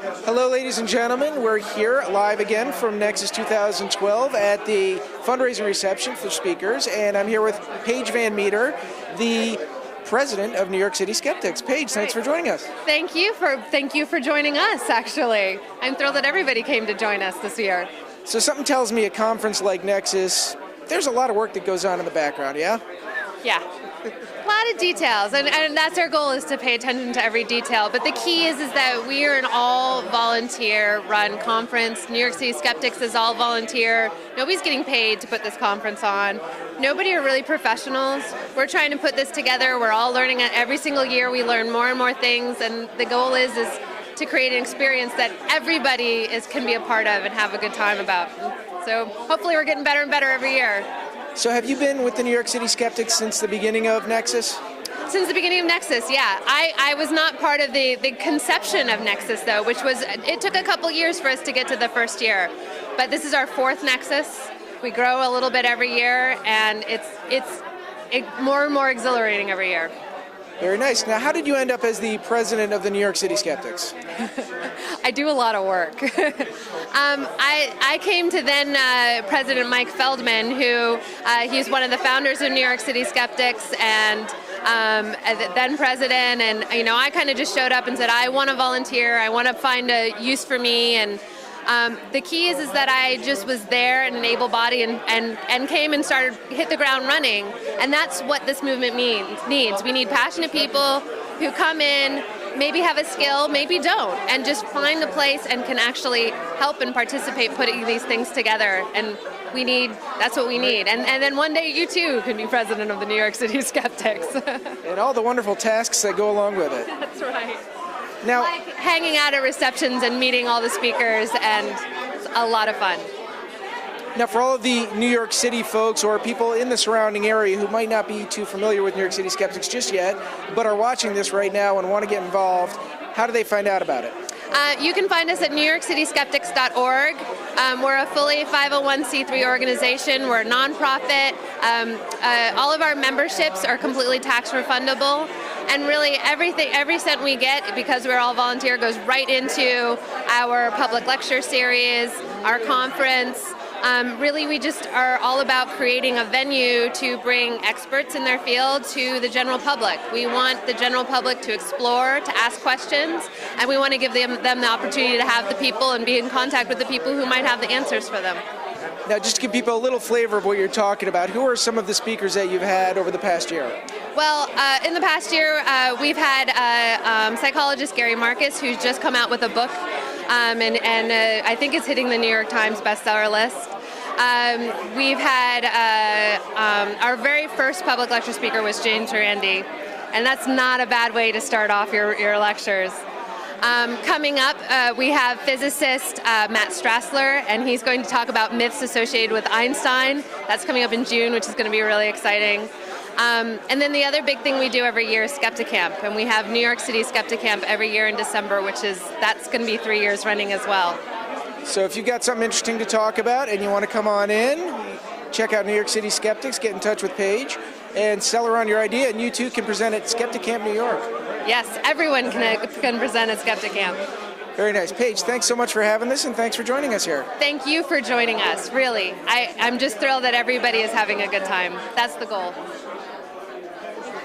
Hello, ladies and gentlemen. We're here live again from NECSS 2012 at the fundraising reception for speakers, and I'm here with Paige Van Meter, the president of New York City Skeptics. Paige, thanks for joining us. Thank you for joining us, actually. I'm thrilled that everybody came to join us this year. So something tells me a conference like NECSS, there's a lot of work that goes on in the background, yeah? Yeah. A lot of details, and that's our goal, is to pay attention to every detail. But the key is that we are an all-volunteer-run conference. New York City Skeptics is all volunteer. Nobody's getting paid to put this conference on. Nobody are really professionals. We're trying to put this together. We're all learning it. Every single year we learn more and more things, and the goal is to create an experience that everybody can be a part of and have a good time about. So hopefully we're getting better and better every year. So have you been with the New York City Skeptics since the beginning of NECSS? Since the beginning of NECSS, yeah. I was not part of the conception of NECSS, though, it took a couple years for us to get to the first year. But this is our fourth NECSS. We grow a little bit every year, and it's more and more exhilarating every year. Very nice. Now, how did you end up as the president of the New York City Skeptics? I do a lot of work. I came to then President Mike Feldman, who he's one of the founders of New York City Skeptics, and then president, and I kind of just showed up and said, I want to volunteer, I want to find a use for me, and the key is that I just was there in an able body and came and hit the ground running, and that's what this movement needs. We need passionate people who come in, maybe have a skill, maybe don't, and just find the place and can actually help and participate putting these things together. And that's what we need. And then one day you too can be president of the New York City Skeptics. And all the wonderful tasks that go along with it. That's right. Now, like hanging out at receptions and meeting all the speakers, and it's a lot of fun. Now, for all of the New York City folks or people in the surrounding area who might not be too familiar with New York City Skeptics just yet, but are watching this right now and want to get involved, how do they find out about it? You can find us at newyorkcityskeptics.org. We're a fully 501c3 organization. We're a nonprofit. All of our memberships are completely tax refundable. And really every cent we get, because we're all volunteer, goes right into our public lecture series, our conference. Really, we just are all about creating a venue to bring experts in their field to the general public. We want the general public to explore, to ask questions, and we want to give them the opportunity to have the people and be in contact with the people who might have the answers for them. Now, just to give people a little flavor of what you're talking about, who are some of the speakers that you've had over the past year? Well, in the past year, we've had psychologist Gary Marcus, who's just come out with a book, and I think it's hitting the New York Times bestseller list. We've had our very first public lecture speaker was James Randi, and that's not a bad way to start off your lectures. Coming up, we have physicist Matt Strassler, and he's going to talk about myths associated with Einstein. That's coming up in June, which is going to be really exciting. And then the other big thing we do every year is Skepticamp, and we have New York City Skepticamp every year in December, that's going to be 3 years running as well. So if you've got something interesting to talk about and you want to come on in, check out New York City Skeptics, get in touch with Paige, and sell her on your idea, and you too can present at Skepticamp New York. Yes, everyone can present at Skepticamp. Very nice. Paige, thanks so much for having this, and thanks for joining us here. Thank you for joining us, really. I'm just thrilled that everybody is having a good time. That's the goal.